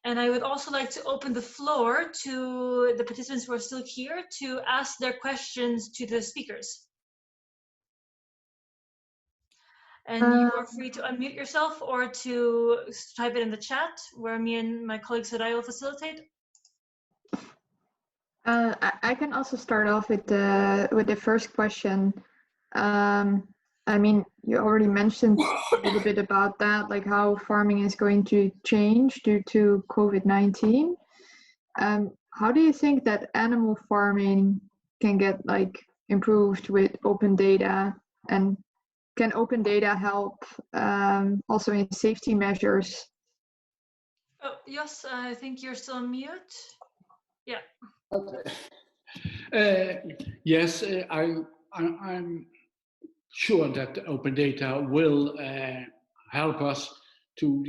And I would also like to open the floor to the participants who are still here to ask their questions to the speakers. And you are free to unmute yourself or to type it in the chat, where me and my colleague Sarai will facilitate. I can also start off with the first question. I mean, you already mentioned a little bit about that, like how farming is going to change due to COVID-19. How do you think that animal farming can get like improved with open data, and can open data help also in safety measures? Oh, yes, I think you're still on mute. Yeah. Okay. Yes, I'm sure that the open data will help us to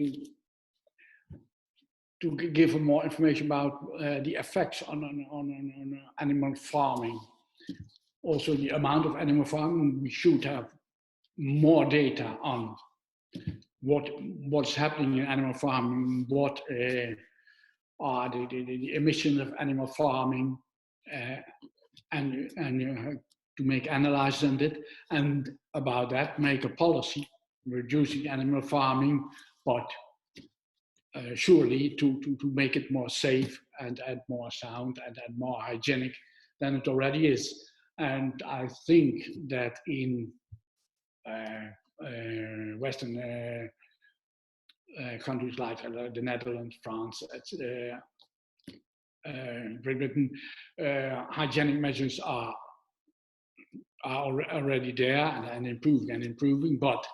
give more information about the effects on animal farming. Also, the amount of animal farming, we should have more data on what's happening in animal farming, what are the emissions of animal farming, and to make analysis on it, and about that make a policy reducing animal farming, but surely to make it more safe and more sound and more hygienic than it already is. And I think that in Western countries like the Netherlands, France, Great Britain, hygienic measures are already there and improving, but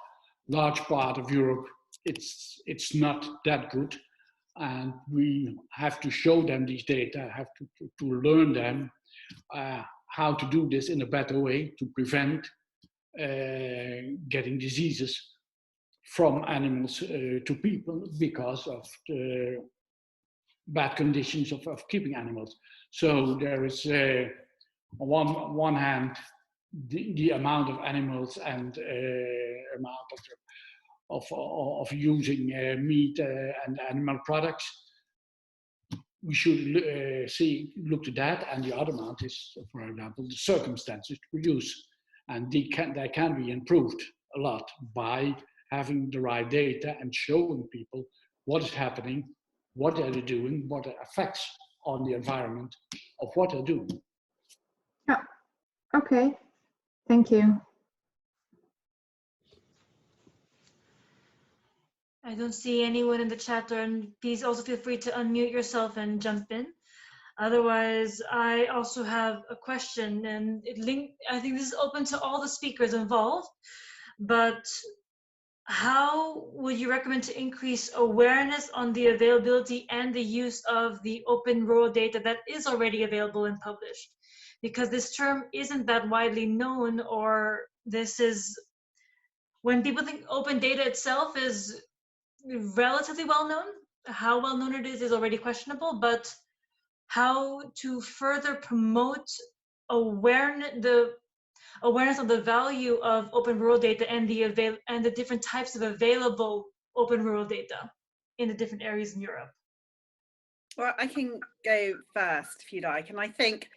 large part of Europe, it's not that good, and we have to show them these data, have to learn them how to do this in a better way to prevent getting diseases from animals to people because of the bad conditions of keeping animals. So there is on one hand the amount of animals and amount of using meat and animal products. We should look to that, and the other amount is, for example, the circumstances to produce, and they can be improved a lot by having the right data and showing people what is happening, what they're doing, what the effects on the environment of what they're doing. Yeah. Okay. Thank you. I don't see anyone in the chat, and please also feel free to unmute yourself and jump in. Otherwise, I also have a question, and I think this is open to all the speakers involved, but how would you recommend to increase awareness on the availability and the use of the open rural data that is already available and published? Because this term isn't that widely known, or this is, when people think open data itself is relatively well known, how well known it is already questionable, but how to further promote the awareness of the value of open rural data and the different types of available open rural data in the different areas in Europe. Well, I can go first if you like, and I think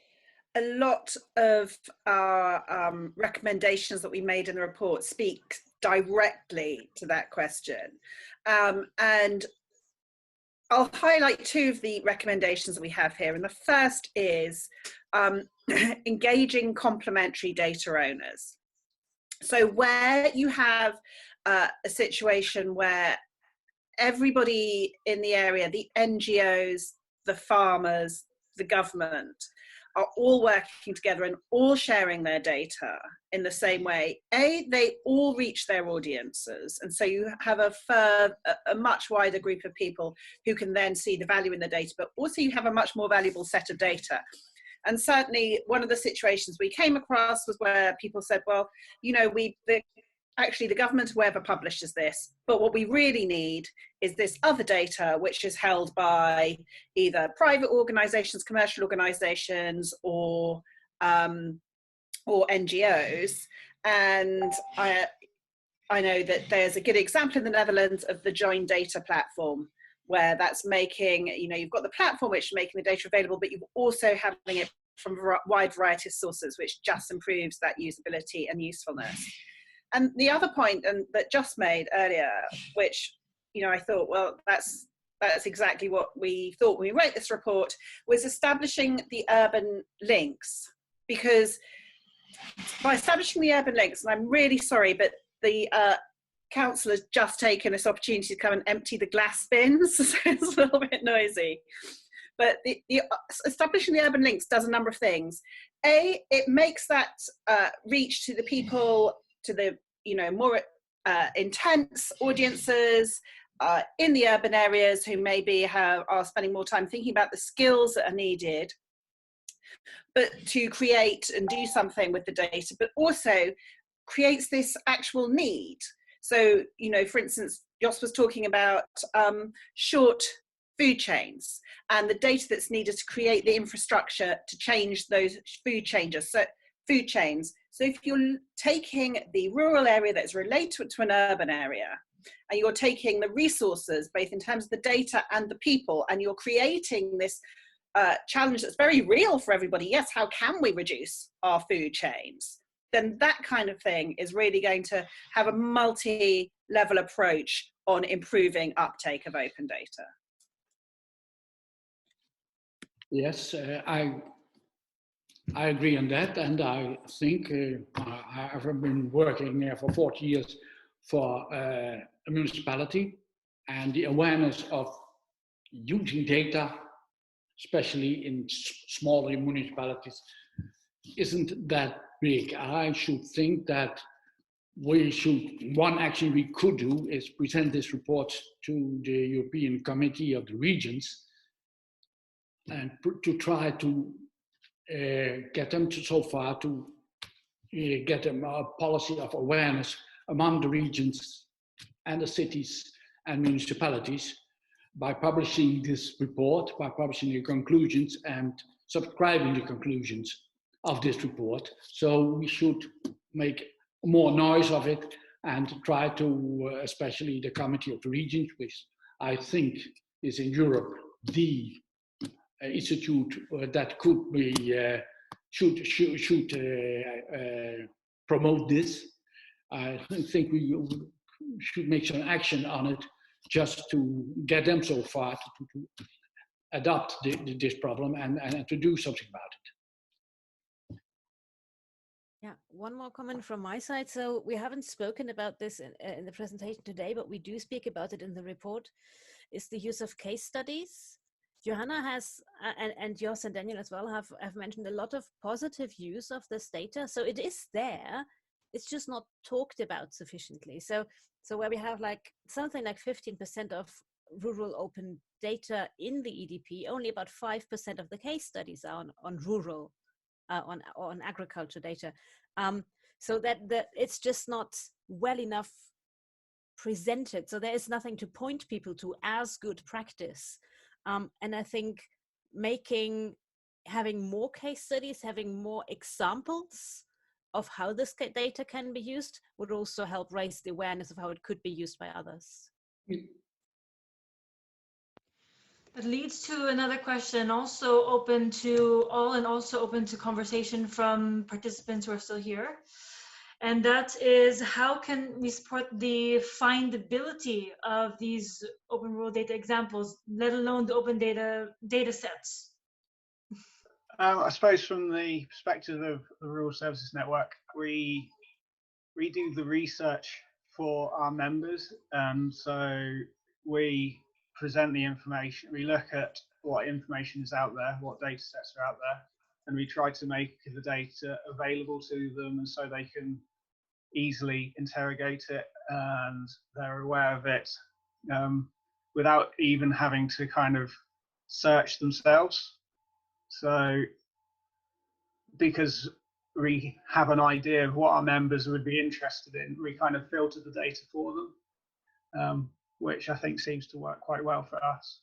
a lot of our recommendations that we made in the report speak directly to that question. And I'll highlight two of the recommendations that we have here. And the first is engaging complementary data owners. So where you have a situation where everybody in the area, the NGOs, the farmers, the government, are all working together and all sharing their data in the same way, they all reach their audiences. And so you have a much wider group of people who can then see the value in the data, but also you have a much more valuable set of data. And certainly one of the situations we came across was where people said, well, you know, actually the government, whoever publishes this, but what we really need is this other data, which is held by either private organizations, commercial organizations, or NGOs. And I know that there's a good example in the Netherlands of the Join Data platform, where that's making, you've got the platform which is making the data available, but you're also having it from a wide variety of sources, which just improves that usability and usefulness. And the other point that Just made earlier, which, I thought, well, that's exactly what we thought when we wrote this report, was establishing the urban links. Because by establishing the urban links, and I'm really sorry, but the council has just taken this opportunity to come and empty the glass bins, so it's a little bit noisy. But the establishing the urban links does a number of things. A, it makes that reach to the people, to the more intense audiences in the urban areas who maybe are spending more time thinking about the skills that are needed, but to create and do something with the data, but also creates this actual need. So, for instance, Jos was talking about short food chains and the data that's needed to create the infrastructure to change those food chains. So if you're taking the rural area that's related to an urban area, and you're taking the resources, both in terms of the data and the people, and you're creating this challenge that's very real for everybody. Yes, how can we reduce our food chains? Then that kind of thing is really going to have a multi-level approach on improving uptake of open data. Yes, I agree on that, and I think I've been working for 40 years for a municipality, and the awareness of using data, especially in smaller municipalities, isn't that big. I should think that one action we could do is present this report to the European Committee of the Regions and to try to get them to get them a policy of awareness among the regions and the cities and municipalities by publishing this report, by publishing the conclusions and subscribing the conclusions of this report. So we should make more noise of it and try to, especially the Committee of the Regions, which I think is in Europe the institute that could be should promote this. I think we should make some action on it just to get them so far to adopt this problem and to do something about it. Yeah, one more comment from my side. So we haven't spoken about this in the presentation today, but we do speak about it in the report, is the use of case studies. Johanna has, and Jos and Daniel as well, have mentioned a lot of positive use of this data. So it is there, it's just not talked about sufficiently. So where we have like something like 15% of rural open data in the EDP, only about 5% of the case studies are on rural, on agriculture data. So that it's just not well enough presented. So there is nothing to point people to as good practice. And I think having more case studies, having more examples of how this data can be used would also help raise the awareness of how it could be used by others. That leads to another question, also open to all and also open to conversation from participants who are still here. And that is, how can we support the findability of these open rural data examples, let alone the open data sets? I suppose from the perspective of the Rural Services Network, we do the research for our members, and so we present the information, we look at what information is out there, what data sets are out there, and we try to make the data available to them and so they can easily interrogate it and they're aware of it without even having to kind of search themselves. So because we have an idea of what our members would be interested in, we kind of filter the data for them, which I think seems to work quite well for us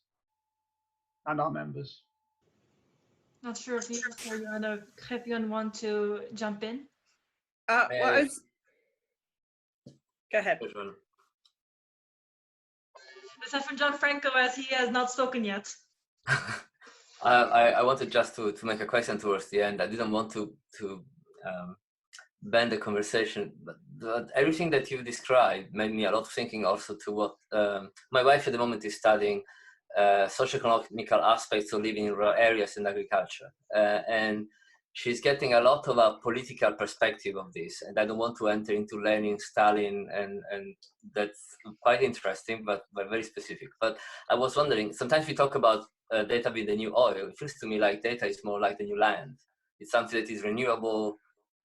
and our members. Not sure if you, Khepyon, want to jump in? Go ahead. Except for Gianfranco, as he has not spoken yet. I wanted just to make a question towards the end. I didn't want to bend the conversation, but everything that you described made me a lot of thinking also to what my wife at the moment is studying socioeconomical aspects of living in rural areas and agriculture. And she's getting a lot of a political perspective of this. And I don't want to enter into Lenin, Stalin, and that's quite interesting, but very specific. But I was wondering, sometimes we talk about data being the new oil. It feels to me like data is more like the new land. It's something that is renewable,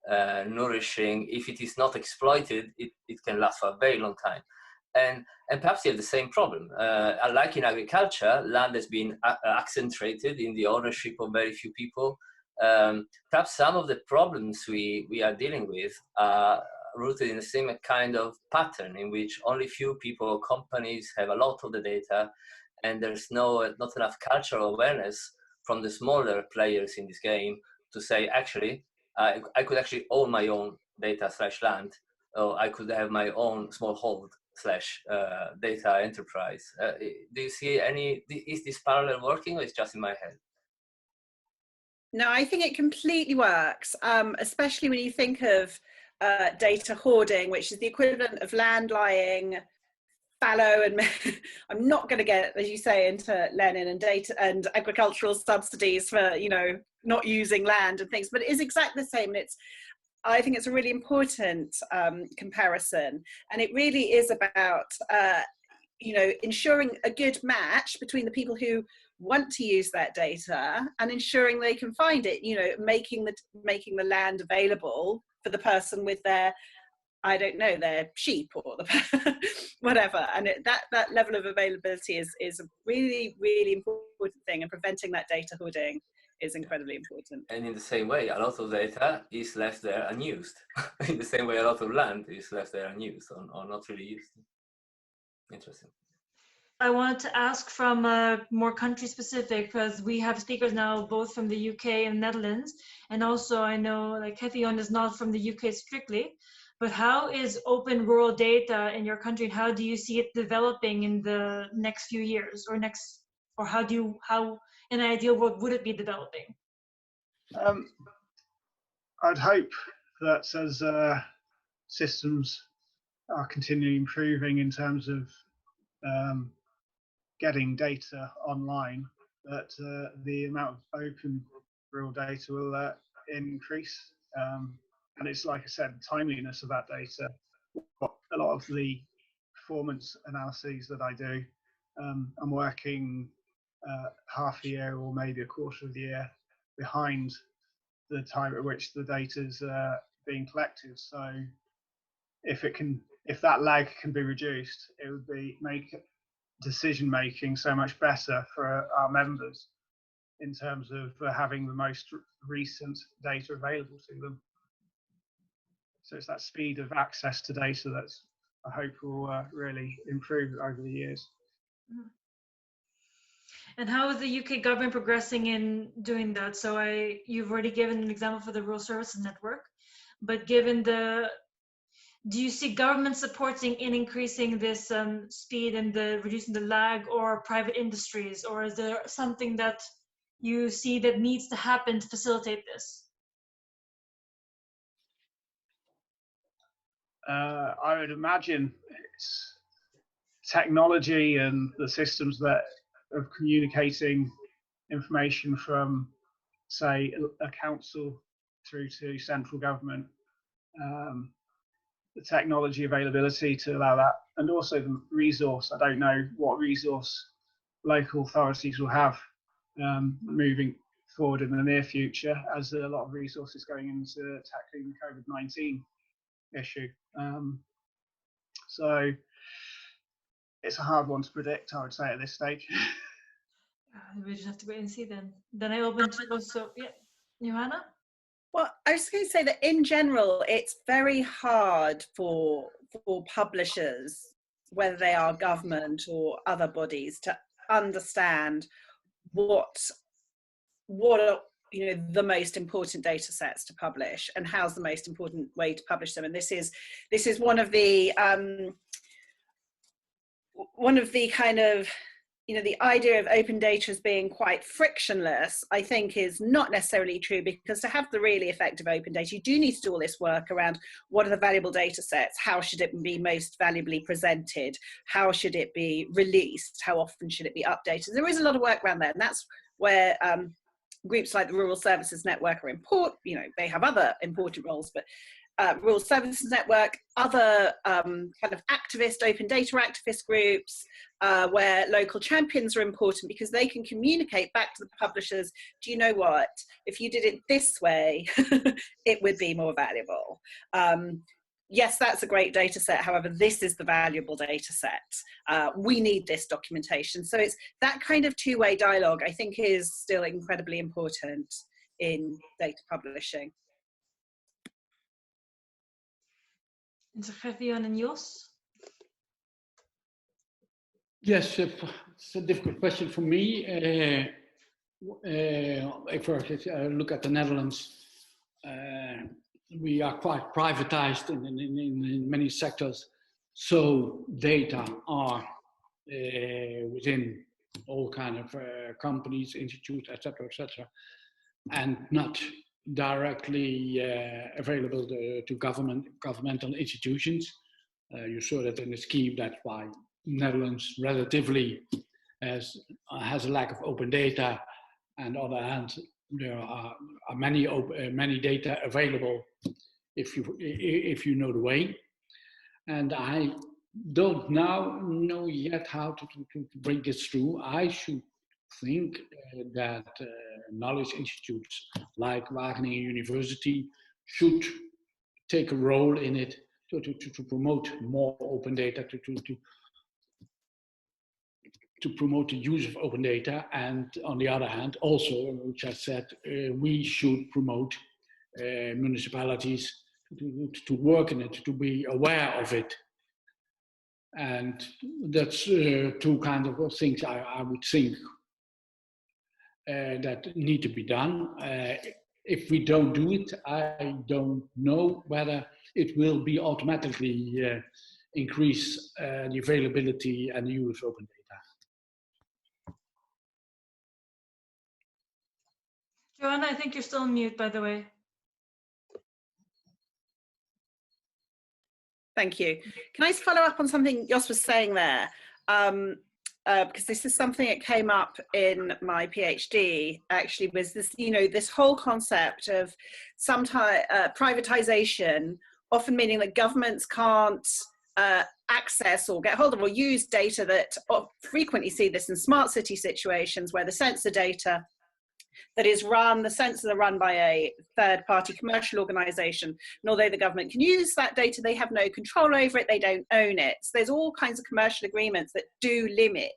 nourishing. If it is not exploited, it can last for a very long time. And perhaps you have the same problem. Like in agriculture, land has been accentuated in the ownership of very few people. Perhaps some of the problems we are dealing with are rooted in the same kind of pattern in which only few people or companies have a lot of the data, and there's not enough cultural awareness from the smaller players in this game to say, actually, I could actually own my own data / land, or I could have my own small hold / data enterprise. Do you see is this parallel working, or is it just in my head? No, I think it completely works, especially when you think of data hoarding, which is the equivalent of land lying fallow, and I'm not going to get, as you say, into Lenin and data and agricultural subsidies for, you know, not using land and things, but it is exactly the same. And I think it's a really important comparison, and it really is about you know, ensuring a good match between the people who want to use that data and ensuring they can find it, you know, making the land available for the person with their, I don't know, their sheep or the whatever. And that level of availability is a really, really important thing, and preventing that data hoarding is incredibly important. And in the same way, a lot of data is left there unused. In the same way, a lot of land is left there unused or not really used. Interesting. I wanted to ask from more country specific, because we have speakers now both from the UK and Netherlands, and also I know like Kethion is not from the UK strictly, but how is open rural data in your country, and how do you see it developing in the next few years, or how in an ideal world would it be developing? I'd hope that as systems are continually improving in terms of getting data online, that the amount of open rural data will increase. And it's like I said, the timeliness of that data. A lot of the performance analyses that I do, I'm working half a year or maybe a quarter of the year behind the time at which the data is being collected. So if that lag can be reduced, it would make decision making so much better for our members in terms of having the most recent data available to them. So it's that speed of access to data that's, I hope, will really improve over the years. And how is the UK government progressing in doing that? So you've already given an example for the Rural Services Network, but do you see government supporting in increasing this speed and reducing the lag, or private industries, or is there something that you see that needs to happen to facilitate this? I would imagine it's technology and the systems of communicating information from, say, a council through to central government. The technology availability to allow that, and also the resource. I don't know what resource local authorities will have moving forward in the near future, as a lot of resources going into tackling the COVID-19 issue. So it's a hard one to predict, I would say, at this stage. We just have to wait and see then. Then I open to also, yeah, Johanna? Well, I was going to say that in general, it's very hard for publishers, whether they are government or other bodies, to understand what are, you know, the most important data sets to publish and how's the most important way to publish them. And this is one of the one of the kind of, the idea of open data as being quite frictionless, I think is not necessarily true, because to have the really effective open data, you do need to do all this work around what are the valuable data sets, how should it be most valuably presented, how should it be released, how often should it be updated. There is a lot of work around there, and that's where groups like the Rural Services Network are important. They have other important roles, but Rural Services Network, other kind of open data activist groups, where local champions are important, because they can communicate back to the publishers, do you know what, if you did it this way, it would be more valuable. Yes, that's a great data set, however, this is the valuable data set. We need this documentation. So it's that kind of two-way dialogue, I think, is still incredibly important in data publishing. Gevion and Jos? Yes, it's a difficult question for me. If I look at the Netherlands, we are quite privatized in many sectors, so data are within all kind of companies, institutes, etc., and not directly available to governmental institutions. You saw that in the scheme. That's why Netherlands relatively has a lack of open data, and on the other hand, there are many data available if you know the way. And I don't now know yet how to bring this through. I should think that knowledge institutes like Wageningen University should take a role in it to promote more open data, to promote the use of open data. And on the other hand, also, which I said, we should promote municipalities to work in it, to be aware of it. And that's two kind of things I would think that need to be done. If we don't do it, I don't know whether it will be automatically increase the availability and use of open data. Joanna, I think you're still on mute, by the way. Thank you. Can I just follow up on something Jos was saying there? Because this is something that came up in my PhD, actually, was this, this whole concept of sometimes privatization, often meaning that governments can't access or get hold of or use data that frequently see this in smart city situations where the sensor data that is run, the sensors are run by a third-party commercial organization, and although the government can use that data, they have no control over it, they don't own it. So there's all kinds of commercial agreements that do limit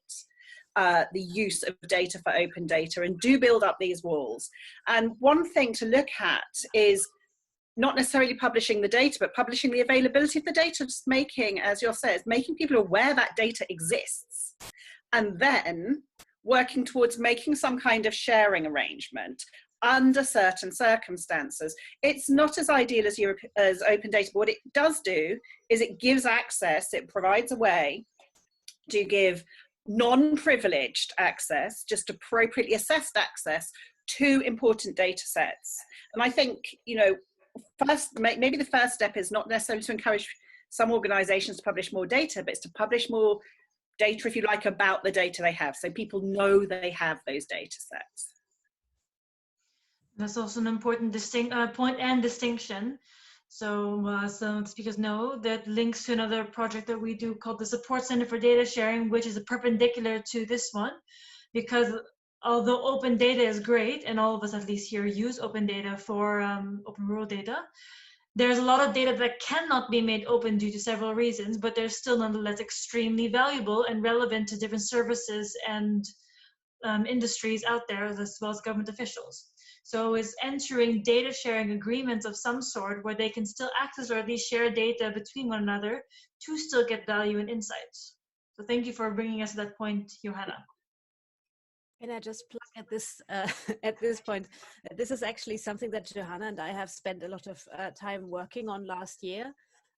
the use of data for open data and do build up these walls. And one thing to look at is not necessarily publishing the data, but publishing the availability of the data, just making, as Jos says, making people aware that data exists. And then working towards making some kind of sharing arrangement under certain circumstances. It's not as ideal as open data, but what it does do is it gives access, it provides a way to give non-privileged access, just appropriately assessed access to important data sets. And I think, maybe the first step is not necessarily to encourage some organizations to publish more data, but it's to publish more data, if you like, about the data they have, so people know they have those data sets. That's also an important point and distinction. So some speakers know that links to another project that we do called the Support Center for Data Sharing, which is a perpendicular to this one, because although open data is great, and all of us at least here use open data for open rural data, there's a lot of data that cannot be made open due to several reasons, but they're still nonetheless extremely valuable and relevant to different services and industries out there, as well as government officials. So is entering data sharing agreements of some sort where they can still access or at least share data between one another to still get value and insights. So thank you for bringing us to that point, Johanna. Can I just plug at this at this point? This is actually something that Johanna and I have spent a lot of time working on last year.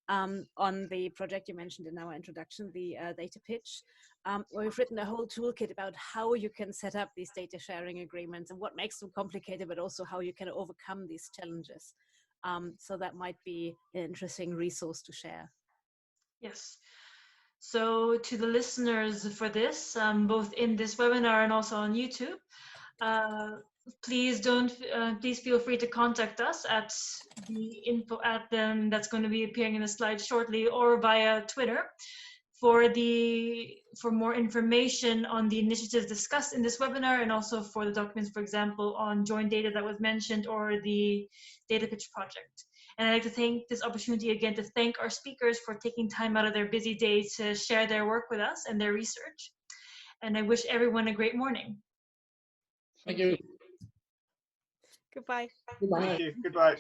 on the project you mentioned in our introduction, the data pitch, where we've written a whole toolkit about how you can set up these data sharing agreements and what makes them complicated, but also how you can overcome these challenges. So that might be an interesting resource to share. Yes. So to the listeners for this, both in this webinar and also on YouTube, please feel free to contact us at the info at them that's going to be appearing in the slide shortly, or via Twitter for more information on the initiatives discussed in this webinar, and also for the documents, for example, on joint data that was mentioned, or the data pitch project. And I'd like to take this opportunity again to thank our speakers for taking time out of their busy day to share their work with us and their research. And I wish everyone a great morning. Thank you. Goodbye. Goodbye. Thank you. Goodbye.